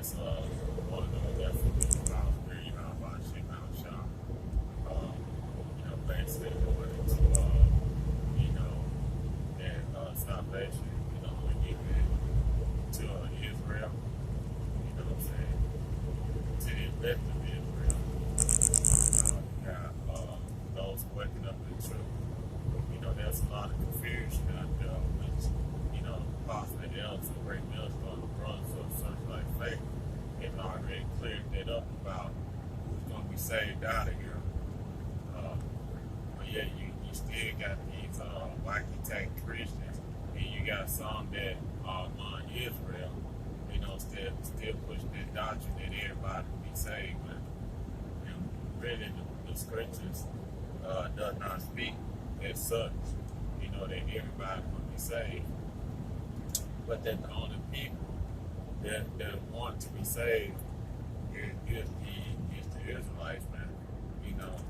that's one of the lessons about where you know about shit out shop. Basically going into you know, and salvation, when you get to Israel, you know what I'm saying, to the elect of Israel. You got those waking up to the truth. There's a lot of confusion out there, which, possibly the elders and great millstone, the brothers of such like faith, have already cleared that up about who's going to be saved out of here. But yeah, you still got these wacky tank Christians, and you got some that are on Israel, still pushing that doctrine that everybody will be saved. But really, the scriptures does not speak as such, that everybody will be saved. But that the only people that want to be saved is the Israelites, man.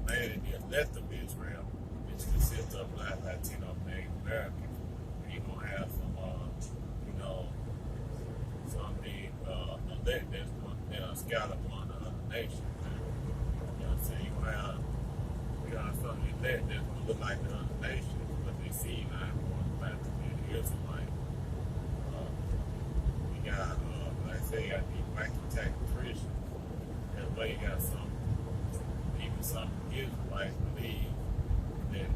Mainly the elect of Israel, which consists of Black, Latino, Native Americans. You're gonna have some the elect that's going to scout upon the other nations. You know what I'm saying? You're gonna have some elect that's gonna look like the other nations, but they see not going back to be the Israelite. You got, like I say, you got these wacky tech Christians. That way, you got some Israelites believe that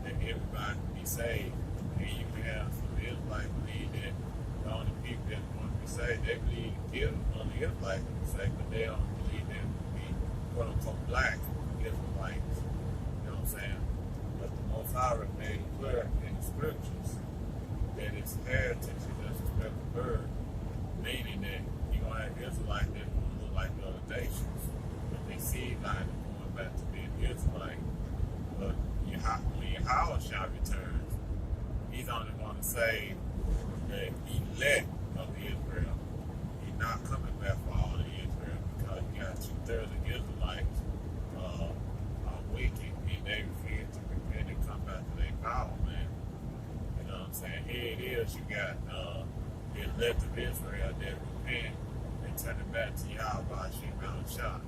everybody can be saved. And you can have some Israelites believe that the only people that want to be saved, they believe only Israelites can be saved, but they don't believe them to be quote unquote black Israelites. You know what I'm saying? But the Most High made it clear in the scriptures that it's heritage is just a special bird, meaning that you're going to have Israelites that look like the other nations, but they see like going back to being Israelite. But when Yahweh shall returns, he's only going to save the elect of Israel. He's not coming back for all of Israel, because you got 2/3 of Israelites are wicked, and they refuse to repent and come back to their power, man. You know what I'm saying? Here it is, you got the elect of Israel that repent and turn it back to Yahweh Shemel Shah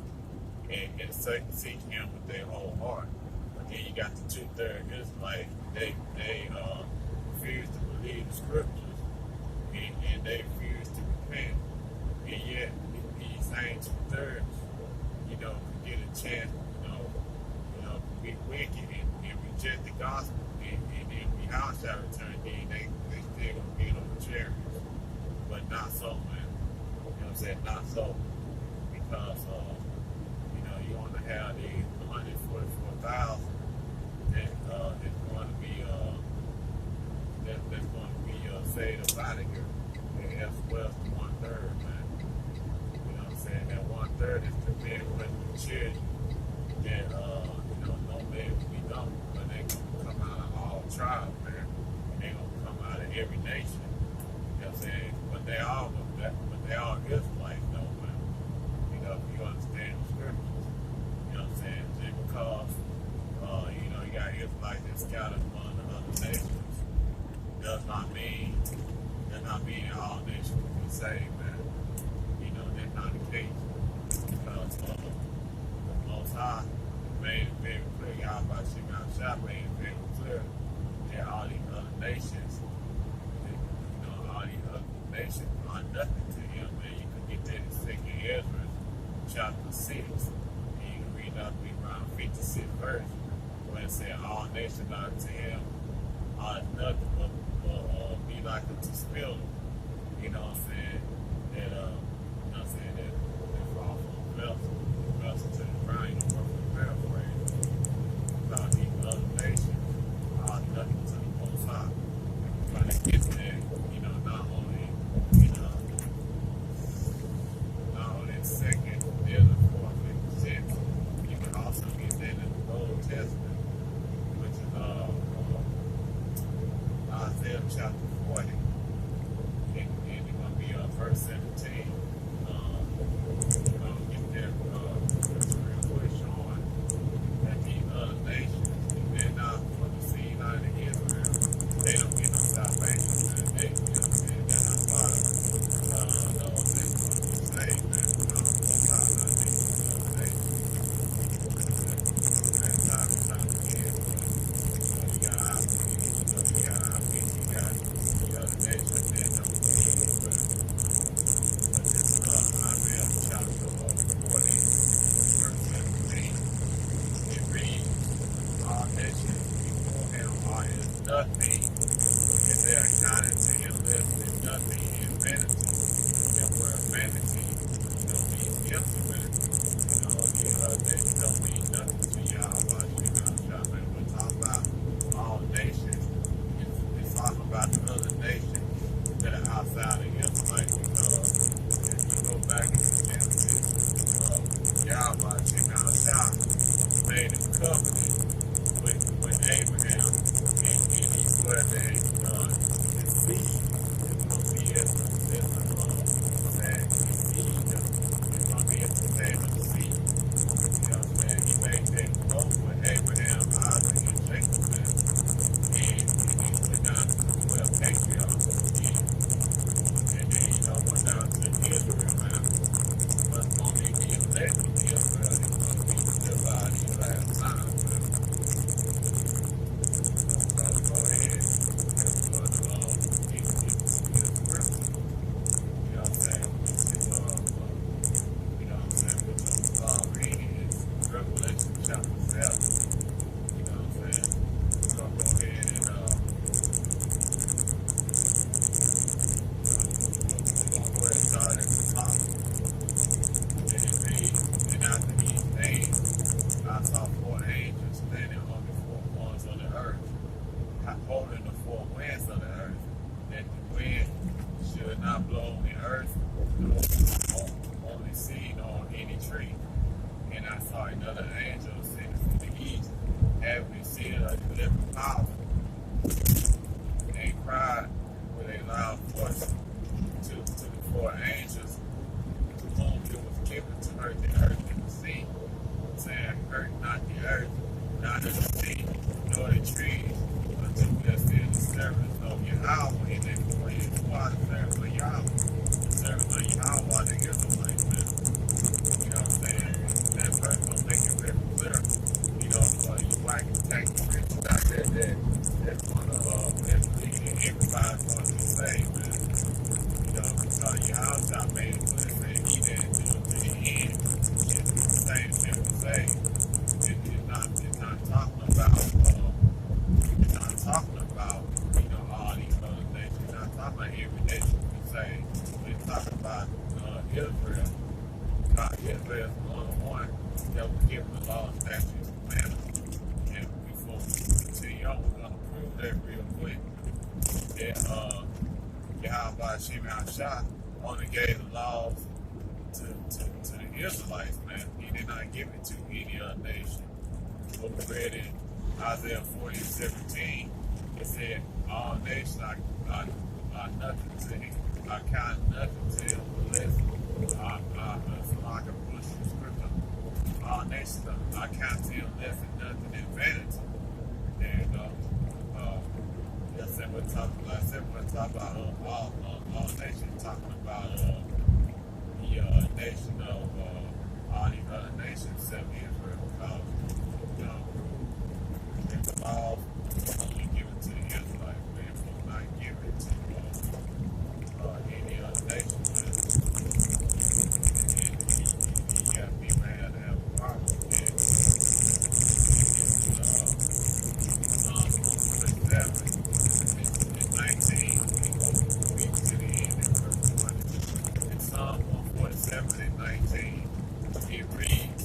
and seek him with their whole heart. But then you got the 2/3 Israelites, they refuse to believe the scriptures, and they refuse to repent. And yet these same 2/3, can get a chance, to be wicked and reject the gospel, and then we house shall return, then they still gonna get on the chariots. But not so, man. You know what I'm saying? Not so. Because you want to have the 144,000 that's going to be saved up out of here. And as well as the 1/3, man. You know what I'm saying? That 1/3 is the men with the children that no man will be done, but they gonna come out of all tribes, man. And they gonna come out of every nation. You know what I'm saying? But they all Israelites though, man. If you understand the scriptures. You know what I'm saying? Just because you got Israelites that scattered among the other nations does not mean all nations will be saved, man. That's not the case. Because the Most High made it very clear, Yahweh Shemel Shah made it very clear that all these other nations, are nothing to him, man. You can get that in 2nd Ezra chapter 6, and you can read up around 56 verse, where it says all nations unto him are nothing but be like unto spittle. You know what I'm saying? That fall from the vessel to the ground, work with paraphrase. Because these other nations are nothing to the Most High. But it gets there, not only in 2nd, there's a 4th, 5th, 6th. You can also get that in the Old Testament, which is Isaiah chapter 40. wind blow on the earth, on the seed, on any tree. And I saw another angel sitting from the east, having the seal of the living power, and cried with a loud voice to the four angels to whom it was given to hurt the earth and the sea, saying, hurt not the earth, neither the sea, nor the trees, until we have seen the servants of Yahweh, and then for his water, servants of Yahweh. The servants of Yahweh are the Israelites, man. You know what I'm saying? That verse will make it very clear. You know, you like to take the scriptures out there that's that's leading everybody's going to be saved, man. You know, because Yahweh made it clear that he didn't do it to the end. It's the same thing to say. It's not talking about you know, all these other nations. It's not talking about every nation we say. It's talking about Israel. Israel is the only one that was given the law, statutes, and commandments. And before we continue on, we're going to prove that real quick. That Yahweh Hashem Shah only gave the laws to the Israelites, man. He did not give it to any other nation. What we read in Isaiah 40:17, it said, all nations are nothing to him. I count nothing to him unless so I can push the scripture. All nations I count to him less than nothing in vanity. And we're talking about all nations, talking about the nation of all these other nations except Israel, because the law only given to the Israelites, man. It was not given to any other nation, man. And you got people that have to have a problem with that. Psalm 147 and 19, we go to the end in verse 20. In Psalm 147 and 19, it reads,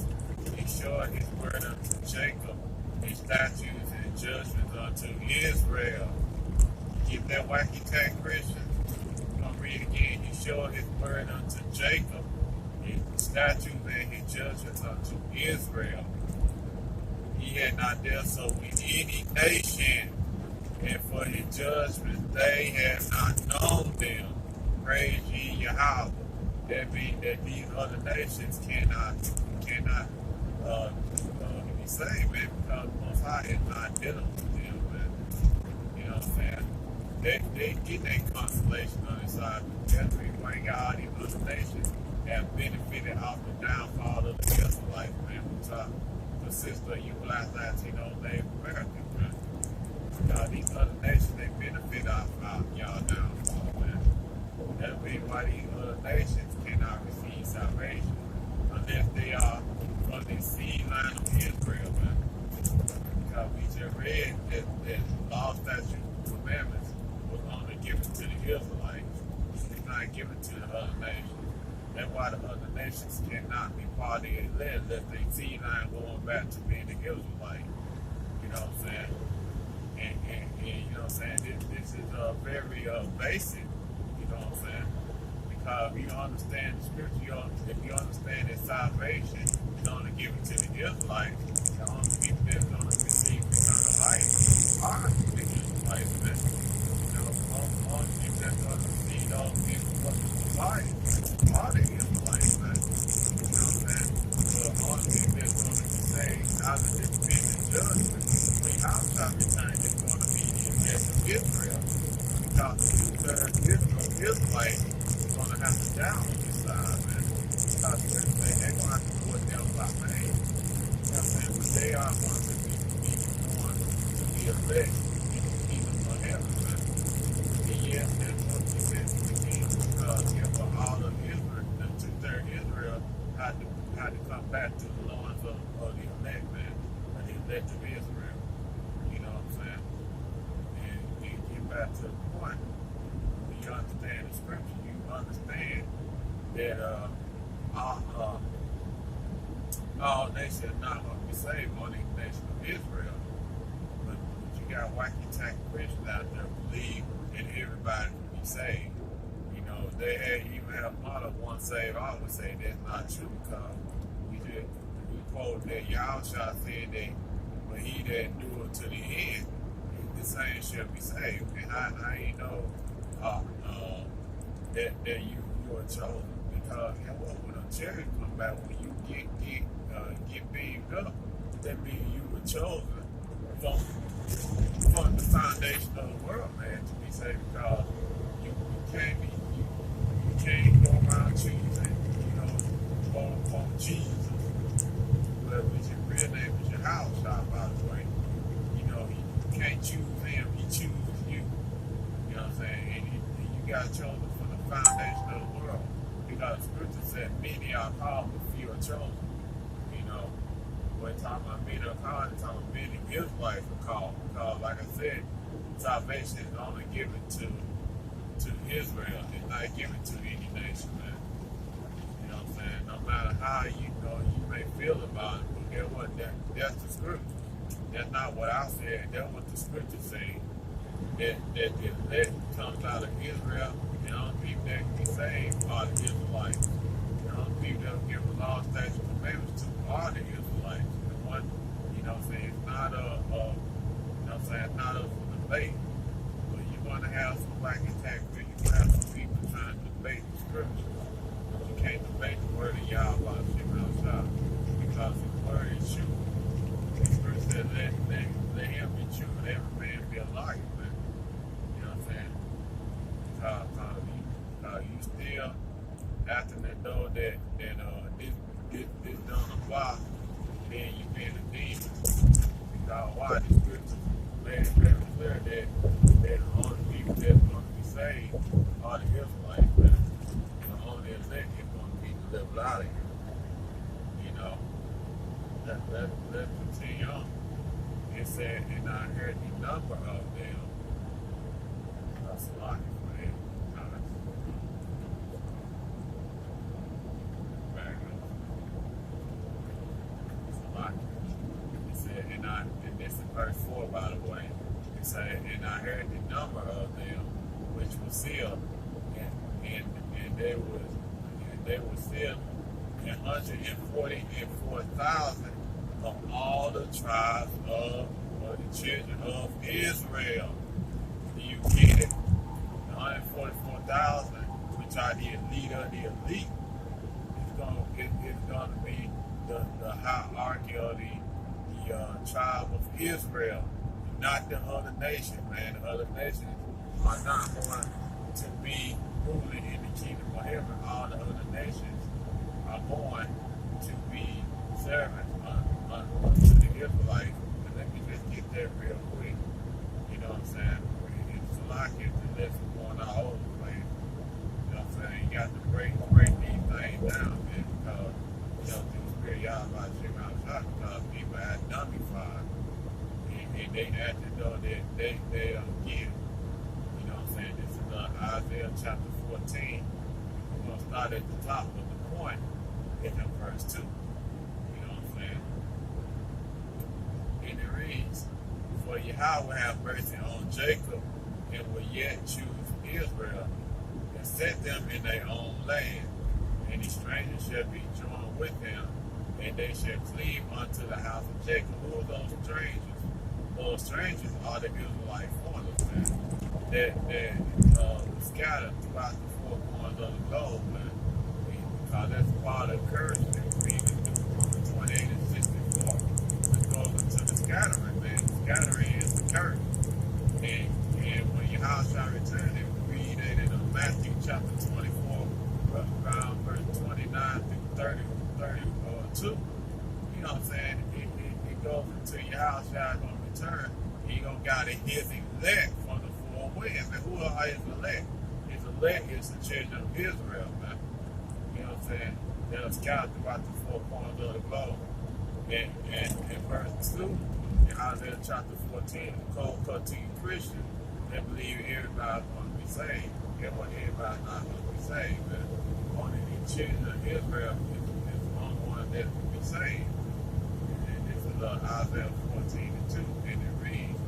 he showed his word unto Jacob, his statutes and judgments unto Israel. Get that wacky tag, Christian? I'm going to read again. He showed his word unto Jacob, his statutes and his judgments unto Israel. He had not dealt so with any nation, and for his judgments they have not known them. Praise ye Yahweh. That means that these other nations cannot be saved, man, because Most High is not dealing with them, man. You know what I'm saying? They get that consolation on the side. That's the reason why all these other nations have benefited off the downfall of the Israelites, man. We talk the sister, you black Latino, Native Americans, man. Because these other nations, they benefit off y'all downfall, man. That's the reason why these other nations cannot receive salvation unless they are from the seed line of Israel, man. Because we just read that law, statutes, and commandments was only given to the Israelites. It's not given to the other nations. That's why the other nations cannot be part of the elect unless they seed line going back to being the Israelites. You know what I'm saying? And you know what I'm saying? This is very basic. You know what I'm saying? Because if you don't understand the scripture, if you understand that salvation is only given to the Israelites, the only people that's going to receive eternal life are the Israelites, man. You know, only people that's going to receive all the life are the Israelites, man. You know what I'm saying? So the only people that's going to be saved out of this vision judgment, when outside return, is going to be the elect of Israel. Because the Israelites going to have to down on this side, man. Because they're going to have to do it down by man. You know what I'm saying? But they are going to be born to be elect in the kingdom of heaven, man. And yes, that's what he said to the king. Because for all of Israel, the two-thirds Israel had to come back to the loins of the elect, man. Or the elect of Israel. You know what I'm saying? And get back to the point. When you understand the scripture, you understand that all nations are not going to be saved, only the nation of Israel. But you got wacky tack Christians out there who believe that everybody can be saved. You know, they had even have motto once saved, I would say that's not true because we quote that Yahusha said that but he that do it to the end, the same shall be saved. And I ain't know that you are chosen because when a cherry come back, when you get beamed up, that means you were chosen from the foundation of the world, man, to be saved because you can't go around choosing, on Jesus. Which your real name is your house, by the way. You can't choose him, he chooses you. You know what I'm saying? And you got chosen from the foundation of the world. Because the scripture said, many are called, but few are chosen. We're talking about many are called, it's talking about many Israelites are called. Because, like I said, salvation is only given to Israel. It's not given to any nation, man. You know what I'm saying? No matter how you may feel about it, but guess what? That's the scripture. That's not what I said. That's what the scripture says. That the elect comes out of Israel, and the only people that can be saved are the Israelites. The only people that will give the law, statutes, and commandments to are the Israelites. The one, it's not it's not up for debate. But you're going to have some black attack where you're going to have some people trying to debate the scripture. You can't debate the word of Yahweh outside because his word is true. The scripture says let him be true and every man be a liar, man. You know what I'm saying? Because you still after that know that this don't apply, then you being a demon. Because why the scripture made it very clear that the only people that's going to be saved are the Israelites, man. The only elect is going to be delivered out of here. Let's continue on. It said, and I heard the number of them. That's a lot, man. It's a lot. It said, and this is verse 4, by the way. It said, and I heard the number of them which was sealed, and they were sealed 144,000 of all the tribes of the children of Israel. Do you get it? 144,000, which are the elite of the elite, is going to be the hierarchy of the tribe of Israel, not the other nations, man. The other nations are not going to be ruling in the kingdom of heaven. All the other nations are going to be servants unto the Israelites. And let me just get that real quick. You know what I'm saying? It's a lot of lesson going all over the place. You know what I'm saying? You got to break these things down, man, because through the spirit y'all about to check out shot because people had dummified. And they acted though that they give. You know what I'm saying? This is Isaiah chapter 14. We're going to start at the top of the point in verse 2. You know what I'm saying? And it reads, for Yahweh will have mercy on Jacob and will yet choose Israel and set them in their own land. And the strangers shall be joined with them, and they shall cleave unto the house of Jacob. Who are those strangers? Those strangers are the Israelite foreigners, man. That scattered throughout the four corners of the globe, man. Because that's part of the curse that we read in Deuteronomy 28 and 64. Which goes into the scattering, man. Scattering is the curse. And when your house shall return, it we read it in Matthew chapter 24, around verse 29 through 32. You know what I'm saying? It goes into your house shall going to return. He gonna got his elect from the four winds. And who are his elect? His elect is the children of Israel, man. You know what I'm saying? They're scattered throughout the four corners of the globe. And verse 2, in Isaiah chapter 14, the cold cut to you Christians that believe everybody's going to be saved. Guess what? Everybody's not going to be saved, but only the children of Israel is the only one that will be saved. And this is Isaiah 14 and 2, and it reads,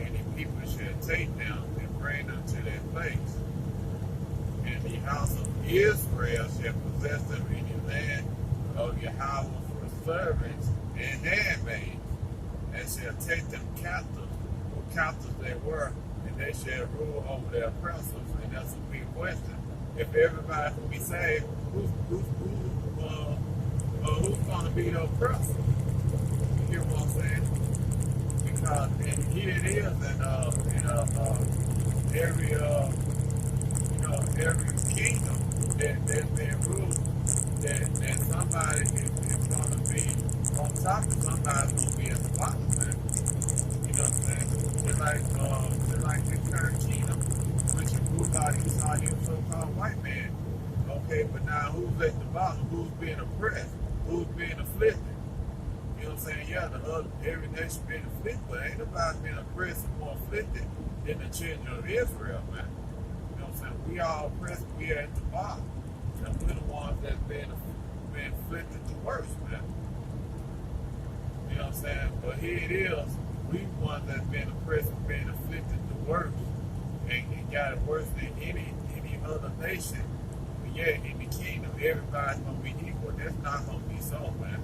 and the people shall take them and bring them to their place. And the house of Israel shall possess them any land of Yahweh for servants and handmaids, and shall take them captives, who captives they were, and they shall rule over their oppressors. And that's a big question. If everybody can be saved, who's going to be the oppressor? You hear what I'm saying? Because here it is in every kingdom that's been ruled, that somebody is going to be on top and somebody's going to be at the bottom, man. You know what I'm saying? Just like the current kingdom, which you ruled out these so-called white men. Okay, but now who's at the bottom? Who's being oppressed? Who's being afflicted? You know what I'm saying? Yeah, every nation being afflicted, but ain't nobody being oppressed and more afflicted than the children of Israel, man. You know what I'm saying? We all oppressed, we are at the bottom. And we're the ones that's been afflicted the worst, man. You know what I'm saying? But here it is, we the ones that's been oppressed and been afflicted the worst, and got it worse than any other nation. But yet in the kingdom, everybody's gonna be equal. That's not gonna be so, man.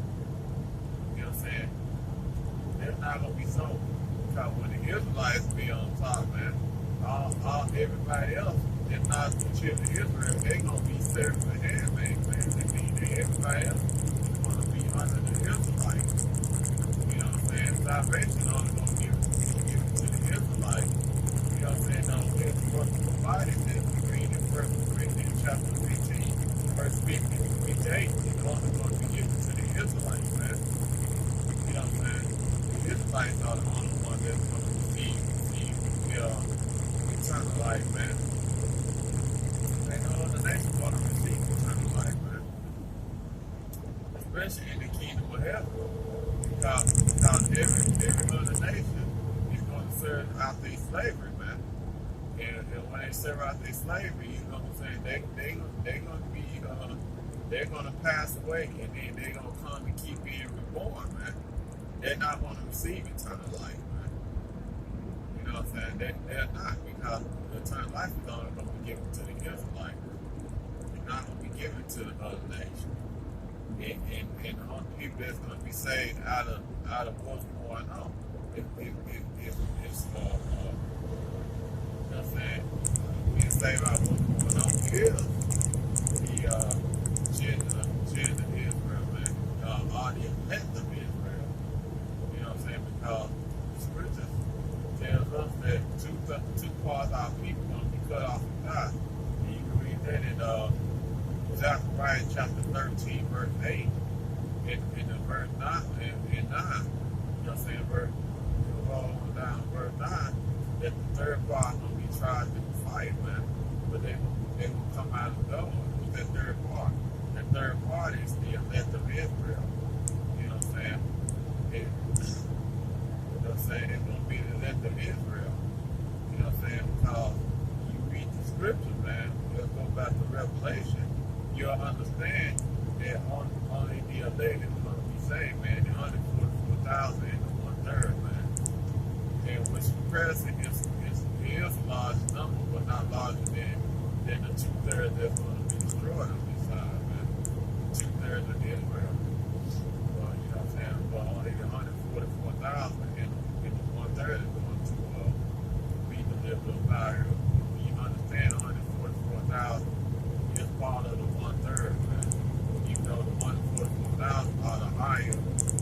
You know what I'm saying? That's not gonna be so. Because when the Israelites be on top, man, everybody else that's not the children of Israel, they gonna be servants and handmaids, man. That means that everybody else is gonna be under the Israelites. You know what I'm saying? Salvation only gonna give it to the Israelites. You know what I'm saying? Now, it's what's provided that we read in 1 Corinthians chapter 15, verse 50 to 58, it's only going to be given to the Israelites, man. You know what I'm saying? The Israelites are the only ones that's going to receive the eternal life, man. Ain't no other nation going to receive eternal life, man. Especially in the kingdom of heaven. Because every other nation is going to serve out their slavery, man. And when they serve out their slavery, you know what I'm saying? They're gonna pass away, and then they're gonna come and keep being reborn, man. They're not gonna receive eternal life, man. You know what I'm saying? They're not, because eternal life is only gonna be given to the Israelites. It's not gonna be given to the other nation. And the only people that's gonna be saved out of what's going on, it's you know what I'm saying? Being saved out of what's going on here, the children of Israel, man, are the elect of Israel. You know what I'm saying? Because the scriptures tells us that two parts of our people are going to be cut off from God. And you can read that in Zechariah chapter 13, verse 8, and verse 9, and 9. You know what I'm saying? Verse all down verse 9, that the third part will be tried in the fire, man. But they will come out of those. Who's that third part? That third part is the elect of Israel. You know what I'm saying? You know what I'm saying? It's going to be the elect of Israel. You know what I'm saying? Because you read the scriptures, man. Let's go back to Revelation. You'll understand that only the elect is going to be saved, man. The 144,000 and the 1/3, man. And which present is a large number, but not larger than the 2/3 that's going to be destroyed on this side, man. 2/3 of Israel. Well, you know what I'm saying? But only the 144,000 and the 1/3 is going to be delivered up out here. You understand 144,000 is part of the 1/3, man. Even though the 144,000 are the higher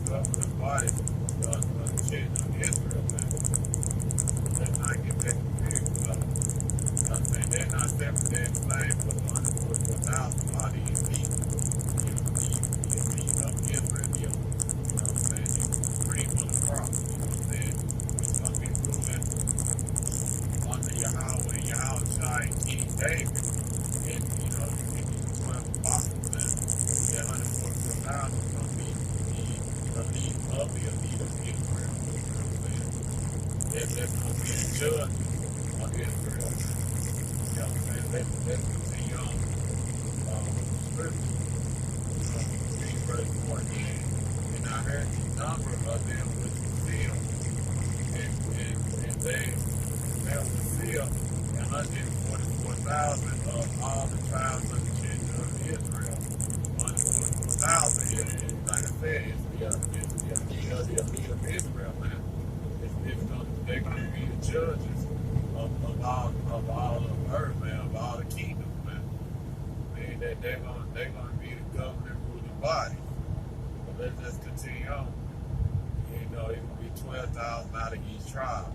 governing body of the children of Israel, man. Let's not get that confused. I'm saying they're not separate, they're the same, but the 144,000 are the elite. The elite of Israel, you know what I'm saying? The cream of the crop, you know what I'm saying? It's going to be ruling under Yahweh, Yahushua, and King David. And, you know, the 12 apostles, man. That 144,000 is going to be the elite of the elite of Israel. You know what I'm saying? That's going to be the judge of Israel. You know what I'm saying? Let's continue on scripture. Read verse 4 again. And I heard the number of them which were sealed. And they were sealed 144,000 of all the tribes that they're gonna be the governing ruling body. But let's just continue on. You know, it will be 12,000 out of each tribe.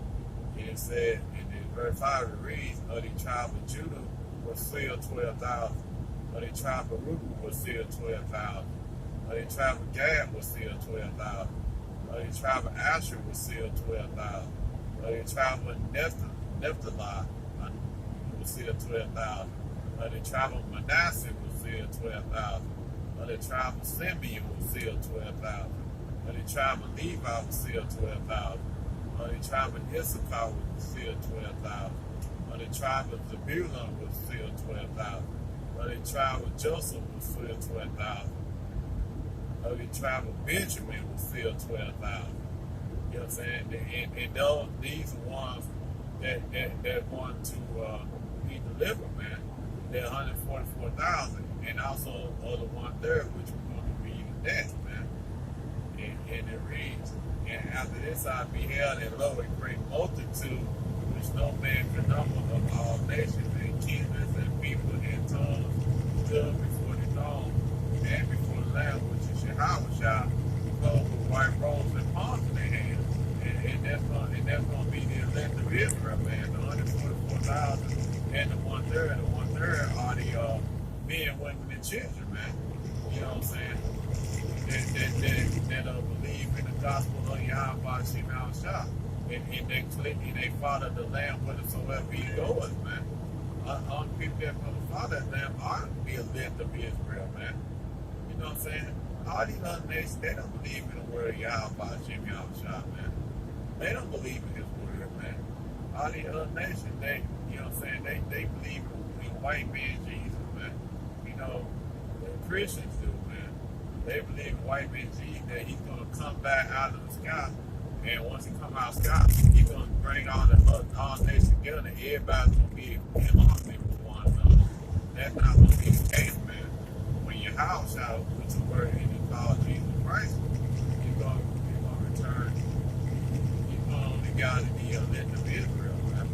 And it said in the verse 5 it reads, of the tribe of Judah was still 12,000. Of the tribe of Reuben was still 12,000. Of the tribe of Gad was still 12,000. Of the tribe of Asher was still 12,000. Of the tribe of Naphtali was still 12,000. Of the tribe of Manasseh was still 12,000. Of the tribe of Simeon was still 12,000. Of the tribe of Levi was still 12,000. Of the tribe of Issachar was still 12,000. Of the tribe of Zebulun was still 12,000. Of the tribe of Joseph was still 12,000. Of the tribe of Benjamin was still 12,000. You know what I'm saying? And those, these are ones that want to be delivered, man. They're 144,000, and also other 1/3, which we're going to be in death, man. And it reads, and after this I beheld and lo, a great multitude, which no man could number, of all nations and kindreds and people and tongues, stood before the throne and before the Lamb, which is Yahweh, clothed with white robes and palms in their hands. And that's going to be the elect of Israel, man. The 144,000 and the 1/3. The 1/3 are the men, women, and children, man. You know what I'm saying? That believe in the gospel of Yahweh Shem Shah. And they follow the Lamb whithersoever he goes, man. Only people that follow that Lamb are the elect of Israel, man. You know what I'm saying? All these other nations, they don't believe in the word of Yahweh Shem Shah, man. They don't believe in his word, man. All these other nations, they, you know what I'm saying, they believe in white man Jesus, man. You know, the Christians do, man. They believe in white man Jesus, that he's going to come back out of the sky. And once he come out of the sky, he's going to bring all nations together. Everybody's going to be in harmony with one another. That's not going to be the case, man. When your house out, which is word and you call Jesus Christ, he's going to return. He's going to only God to be elect of Israel, man.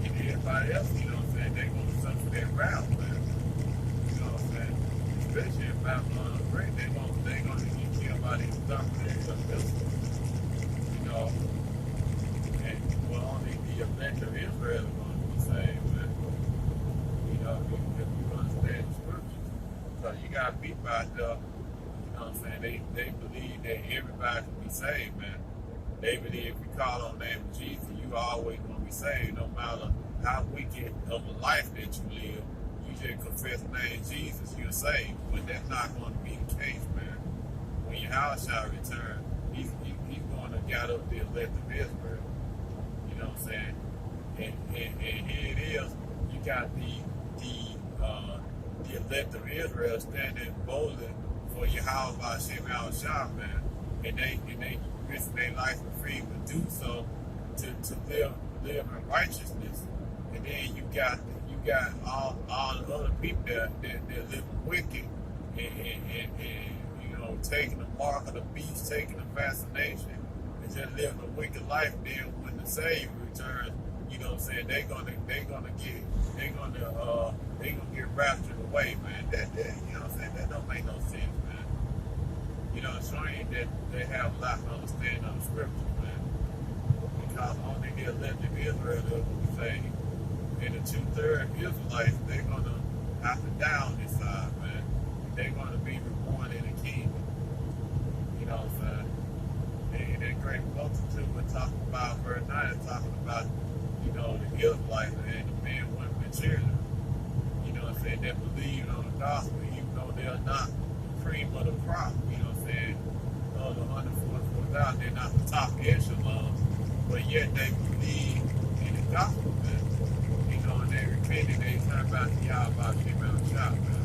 And everybody else, you know what I'm saying, they're going to suffer their wrath, man. You know what I'm saying? Especially in Babylon the Great, they're going to get killed by these dominant missiles. You know, and well, only the elect of Israel are going to be saved, man. You know, if you understand the scriptures. So you got people out there, you know what I'm saying, they believe that everybody can be saved, man. They believe if you call on the name of Jesus, you always going to be saved, no matter how wicked of a life that you live. You just confess the name of Jesus, you're saved. But that's not going to be the case, man. When your house shall return, he's going to gather up the elect of Israel. You know what I'm saying? And here it is. You got the elect of Israel standing boldly for Yahweh Shem Shah, man. And they risk their life for free to do so to live in righteousness. And then you got all the other people that live wicked and you know, taking the mark of the beast, taking the fascination, and just living a wicked life. Then when the Savior returns, you know what I'm saying, they're gonna get raptured away, man. That you know what I'm saying, that don't make no sense, man. You know, it's showing that they have a lot of understanding of the scriptures, man. Because only the elect of Israel will be saved. And the 2/3 Israelites, they're gonna have to die on this side, man. They're gonna be reborn in the kingdom. You know what I'm saying? And that great multitude we're talking about, verse 9 is talking about, you know, the Israelites and the men, women, and children. You know what I'm saying? That believe on the gospel, even though they're not the cream of the crop. You know what I'm saying? The 144,000, they're not the top echelon, but yet they believe in the gospel, man. You know, and they repented, they turned back to Yahweh Shem Shah, man.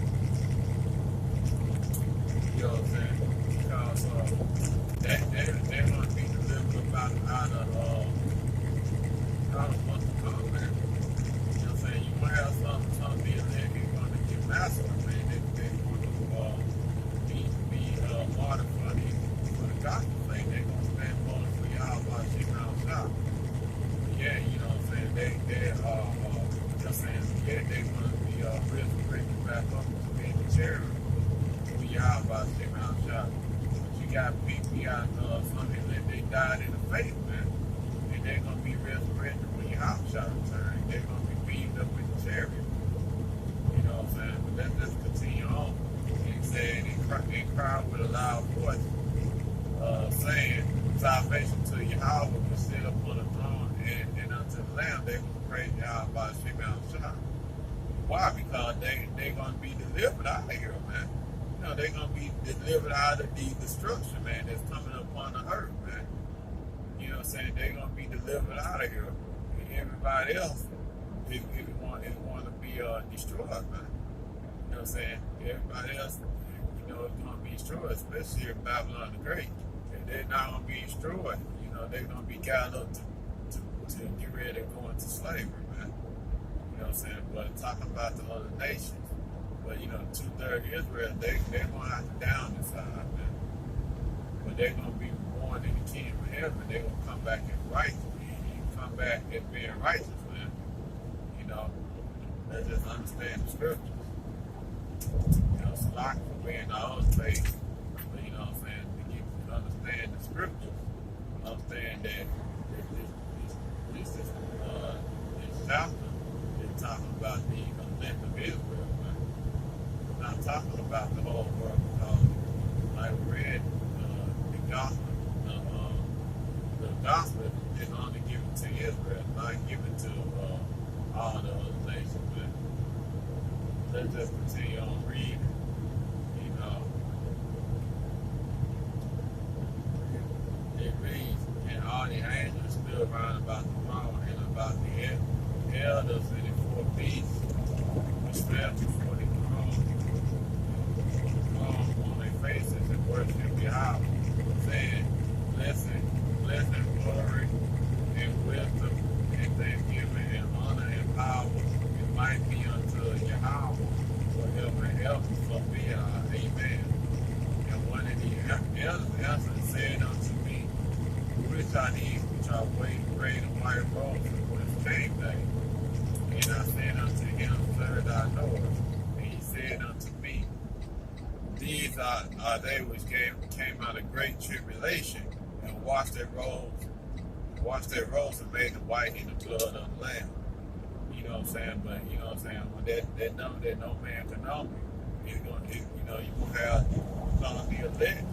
You know what I'm saying? Because they're going to be delivered out of what's to come, man. You know what I'm saying? You're going to have some being there, you're going to get massacred, man. They're going to be martyred for the gospel thing. They're going to stand for Yahweh Shem Shah. Yeah, you know what I'm saying? They're going to be resurrected back up to being the cherub when you out about to take out shot. But you got people, you got something that they died in the faith, man. And they're going to be resurrected when your house shot return. They're going to be beamed up with the chariot. You know what I'm saying? But let's just continue on. He said, and cry with a loud voice, saying, salvation to Yahweh will sit up on the throne and unto the Lamb. They will praise Yahweh by his female shot. Why? Because they're going to be delivered out of here, man. You know, they're going to be delivered out of the destruction, man, that's coming upon the earth, man. You know what I'm saying? They're going to be delivered out of here. And everybody else is want to be destroyed, man. You know what I'm saying? Everybody else, you know, is going to be destroyed, especially in Babylon the Great. And they're not going to be destroyed. You know, they're going to be gathered up to get ready to go into slavery, man. You know what I'm saying? But talking about the other nations, but you know, 2/3 Israel, they're going to have to down this side, man. But they're going to be born in the kingdom of heaven. They're going to come back in righteousness. Come back as being righteous, man. You know, let's just understand the scriptures. You know, it's a lot for being our own faith. But you know what I'm saying? To get to understand the scriptures, understand that this chapter is talking about the elect of Israel, man. It's not talking about the whole world, because like we read the gospel, the gospel is only given to Israel, not given to all the other nations, man. Let's just continue on reading. You know, it reads, and all the angels stood around about the throne and about the elders and the four beasts which stood before the throne on their faces and worship Yahweh, saying, blessing, glory, and wisdom, and thanksgiving, and honor, and power, and might be unto Yahweh forever and ever. So be it. Amen. And one of the elders answered and said unto me, which are these which are great and white robes for this same day? And I said unto him, Sir, thou knowest. And he said unto me, these are they which came out of great tribulation, and washed their robes and made them white in the blood of the Lamb. You know what I'm saying? But you know what I'm saying? When that number that no man can know, you're gonna have some of the elect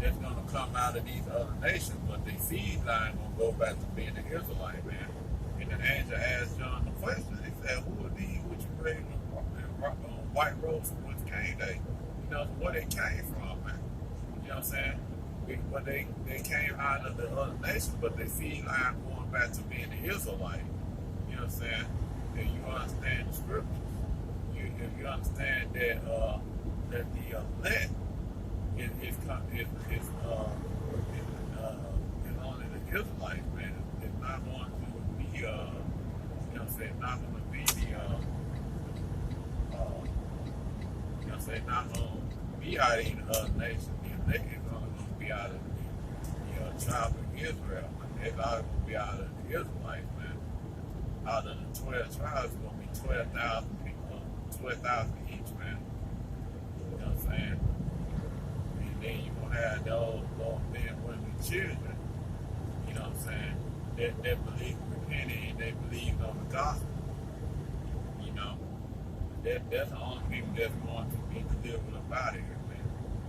that's gonna come out of these other nations, but the seed line gonna go back to being the Israelite, man. And the angel asked John the question. He said, who are these which you bring white robes, from whence came they? You know, where they came from, man. You know what I'm saying? But they came out of the other nations, but they seed line going back to being the Israelite. You know what I'm saying? And you understand the scriptures. If you understand that that the elect is only the Israelites, man. It's not going to be you know what I'm saying, not going to be the you know what I'm saying, not going to be out of the other nations. The elect is only going to be out of the tribe of Israel. It's all going to be out of the Israelites, man. Out of the 12 tribes, it's going to be 12,000 people, 12,000 each, man. You know what I'm saying? And then you're going to have those men, women, children, you know what I'm saying, that believe in repenting and they believe on the gospel. You know, that's the only people that's going to be delivered up out of here, man.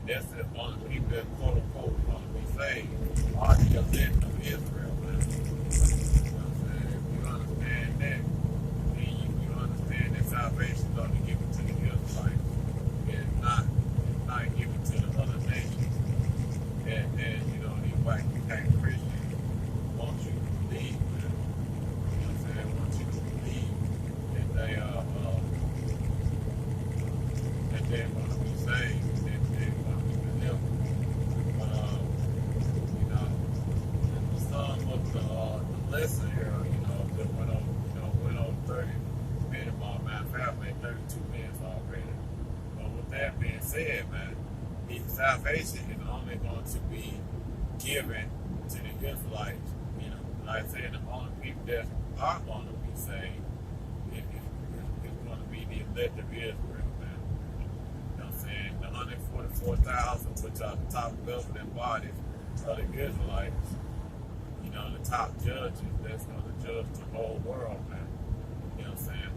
That's the only people that quote unquote going to be saved are the elect of Israel, man. Understand that, and you understand that salvation is only given to the Israelites. It's not given to the other nations. And you know, these white Christians want you to believe, man. You know what I'm saying? They want you to believe that they're going to be saved, that they're going to be delivered. But you know, some of the lesson here, went on 30 minute mark. Matter of fact, made 32 minutes already. But with that being said, man, the salvation is only going to be given to the Israelites. You know, like I said, the only people that are going to be saved is going to be the elect of Israel, man. 4,000, which are the top governing bodies of the Israelites. You know, the top judges that's going to judge the whole world, man. You know what I'm saying?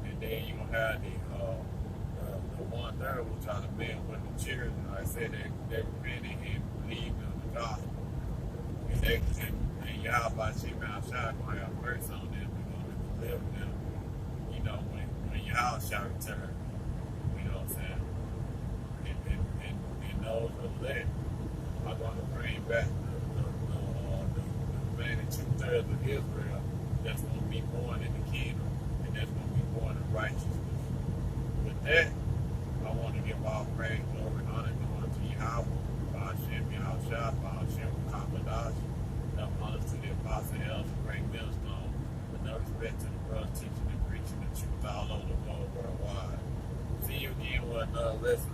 And then you're going to have the one there will try to build with the children. Like I said, they repented and believed in the gospel. And Yahweh Shema Shai going to have mercy on them. We're going to deliver them, you know, when Yahweh shall return. You know what I'm saying? And those elect are going to bring back the remaining 2/3 of Israel that's going to be born in the kingdom and that's going to be born in righteousness. With that, I want to give all praise, glory, and honor going to Yahweh, Hashem, Yahushua, Hashem, Kamadash. Honors to the apostle, elders, great millstone, with no respect to the brothers teaching and preaching the truth all over the world, worldwide. See you again with another lesson.